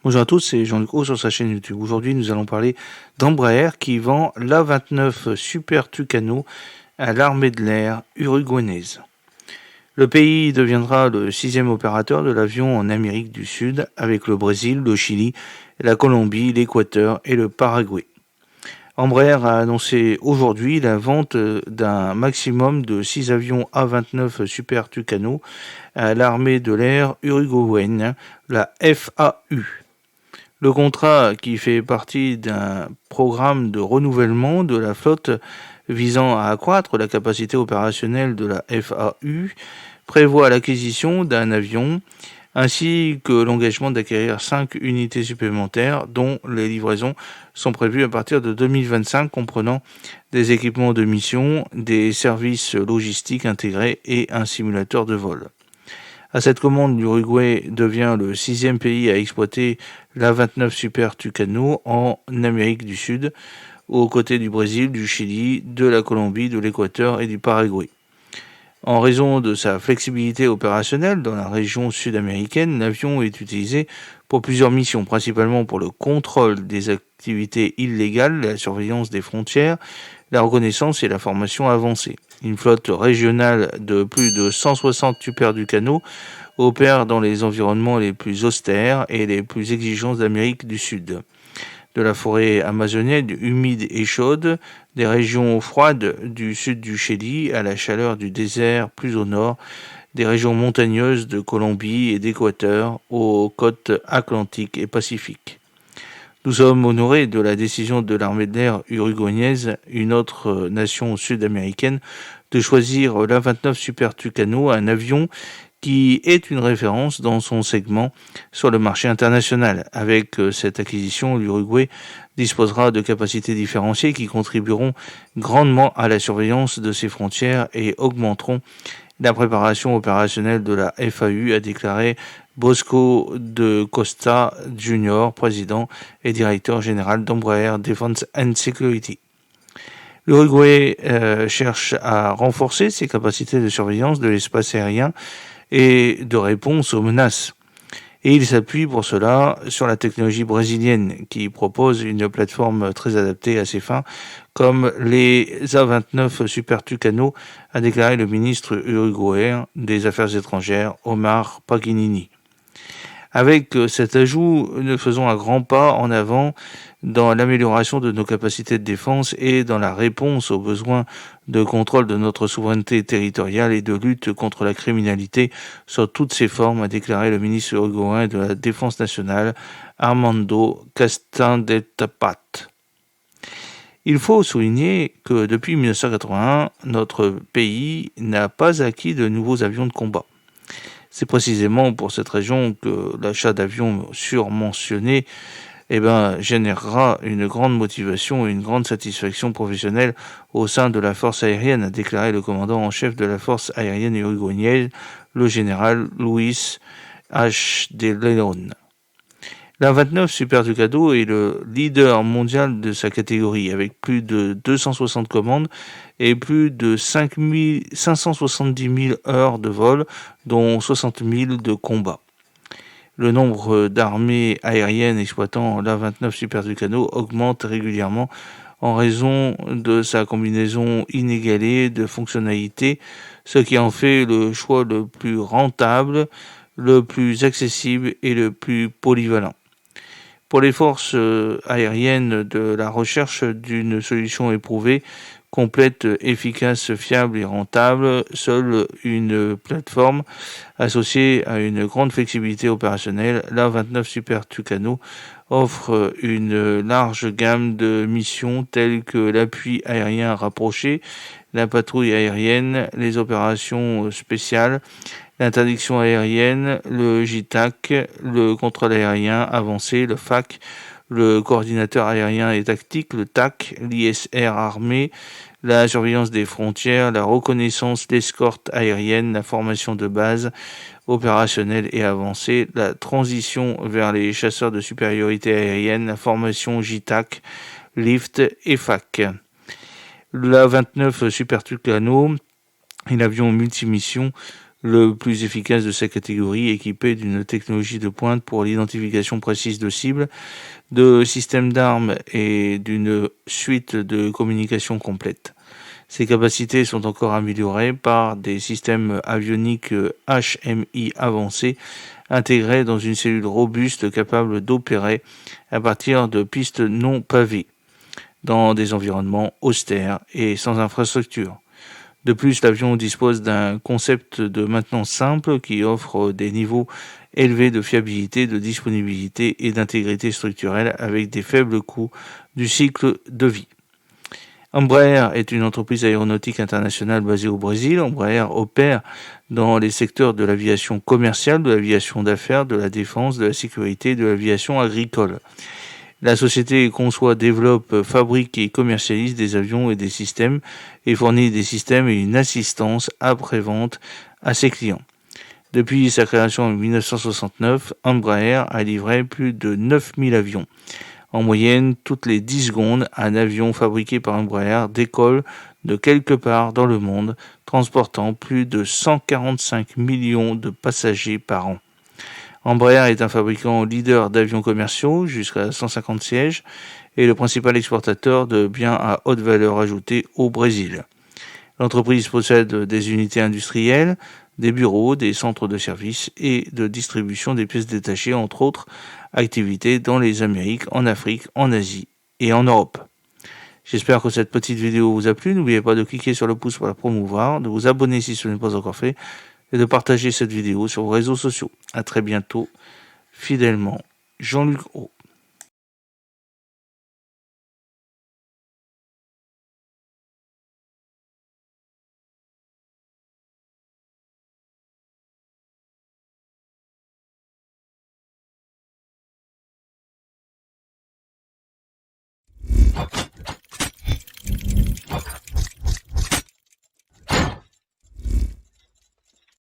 Bonjour à tous, c'est Jean-Luc Roux sur sa chaîne YouTube. Aujourd'hui, nous allons parler d'Embraer qui vend l'A29 Super Tucano à l'armée de l'air uruguaynaise. Le pays deviendra le 6e opérateur de l'avion en Amérique du Sud avec le Brésil, le Chili, la Colombie, l'Équateur et le Paraguay. Embraer a annoncé aujourd'hui la vente d'un maximum de 6 avions A29 Super Tucano à l'armée de l'air uruguayenne, la FAU. Le contrat, qui fait partie d'un programme de renouvellement de la flotte visant à accroître la capacité opérationnelle de la FAU, prévoit l'acquisition d'un avion ainsi que l'engagement d'acquérir 5 unités supplémentaires dont les livraisons sont prévues à partir de 2025, comprenant des équipements de mission, des services logistiques intégrés et un simulateur de vol. À cette commande, l'Uruguay devient le 6e pays à exploiter l'A29 Super Tucano en Amérique du Sud, aux côtés du Brésil, du Chili, de la Colombie, de l'Équateur et du Paraguay. En raison de sa flexibilité opérationnelle dans la région sud-américaine, l'avion est utilisé pour plusieurs missions, principalement pour le contrôle des activités illégales, la surveillance des frontières, la reconnaissance et la formation avancée. Une flotte régionale de plus de 160 Super Tucano opère dans les environnements les plus austères et les plus exigeants d'Amérique du Sud. De la forêt amazonienne humide et chaude, des régions froides du sud du Chili à la chaleur du désert plus au nord, des régions montagneuses de Colombie et d'Équateur aux côtes atlantiques et pacifiques. Nous sommes honorés de la décision de l'armée de l'air uruguaynaise, une autre nation sud-américaine, de choisir l'A29 Super Tucano, un avion qui est une référence dans son segment sur le marché international. Avec cette acquisition, l'Uruguay disposera de capacités différenciées qui contribueront grandement à la surveillance de ses frontières et augmenteront la préparation opérationnelle de la FAU, a déclaré Bosco de Costa Jr., président et directeur général d'Embraer Defense and Security. L'Uruguay cherche à renforcer ses capacités de surveillance de l'espace aérien et de réponse aux menaces. Et il s'appuie pour cela sur la technologie brésilienne qui propose une plateforme très adaptée à ces fins, comme les A29 Super Tucano, a déclaré le ministre uruguayen des Affaires étrangères, Omar Paginini. Avec cet ajout, nous faisons un grand pas en avant dans l'amélioration de nos capacités de défense et dans la réponse aux besoins de contrôle de notre souveraineté territoriale et de lutte contre la criminalité sous toutes ses formes, a déclaré le ministre uruguayen de la Défense nationale, Armando Castandetapat. Il faut souligner que depuis 1981, notre pays n'a pas acquis de nouveaux avions de combat. C'est précisément pour cette raison que l'achat d'avions surmentionnés générera une grande motivation et une grande satisfaction professionnelle au sein de la force aérienne, a déclaré le commandant en chef de la force aérienne uruguayenne, le général Luis H. de León. L'A29 Super Tucano est le leader mondial de sa catégorie, avec plus de 260 commandes et plus de 570 000 heures de vol, dont 60 000 de combat. Le nombre d'armées aériennes exploitant l'A29 Super Tucano augmente régulièrement en raison de sa combinaison inégalée de fonctionnalités, ce qui en fait le choix le plus rentable, le plus accessible et le plus polyvalent. Pour les forces aériennes, de la recherche d'une solution éprouvée, complète, efficace, fiable et rentable, seule une plateforme associée à une grande flexibilité opérationnelle, l'A29 Super Tucano, offre une large gamme de missions telles que l'appui aérien rapproché, la patrouille aérienne, les opérations spéciales, l'interdiction aérienne, le JTAC, le contrôle aérien avancé, le FAC, le coordinateur aérien et tactique, le TAC, l'ISR armé, la surveillance des frontières, la reconnaissance d'escorte aérienne, la formation de base opérationnelle et avancée, la transition vers les chasseurs de supériorité aérienne, la formation JTAC, LIFT et FAC. La 29 Super Tucano est l'avion multimission le plus efficace de sa catégorie, équipé d'une technologie de pointe pour l'identification précise de cibles, de systèmes d'armes et d'une suite de communication complète. Ses capacités sont encore améliorées par des systèmes avioniques HMI avancés intégrés dans une cellule robuste capable d'opérer à partir de pistes non pavées dans des environnements austères et sans infrastructure. De plus, l'avion dispose d'un concept de maintenance simple qui offre des niveaux élevés de fiabilité, de disponibilité et d'intégrité structurelle avec des faibles coûts du cycle de vie. Embraer est une entreprise aéronautique internationale basée au Brésil. Embraer opère dans les secteurs de l'aviation commerciale, de l'aviation d'affaires, de la défense, de la sécurité et de l'aviation agricole. La société conçoit, développe, fabrique et commercialise des avions et des systèmes et fournit des systèmes et une assistance après-vente à ses clients. Depuis sa création en 1969, Embraer a livré plus de 9000 avions. En moyenne, toutes les 10 secondes, un avion fabriqué par Embraer décolle de quelque part dans le monde, transportant plus de 145 millions de passagers par an. Embraer est un fabricant leader d'avions commerciaux jusqu'à 150 sièges et le principal exportateur de biens à haute valeur ajoutée au Brésil. L'entreprise possède des unités industrielles, des bureaux, des centres de services et de distribution des pièces détachées, entre autres activités dans les Amériques, en Afrique, en Asie et en Europe. J'espère que cette petite vidéo vous a plu. N'oubliez pas de cliquer sur le pouce pour la promouvoir, de vous abonner si ce n'est pas encore fait et de partager cette vidéo sur vos réseaux sociaux. À très bientôt, fidèlement, Jean-Luc Roux.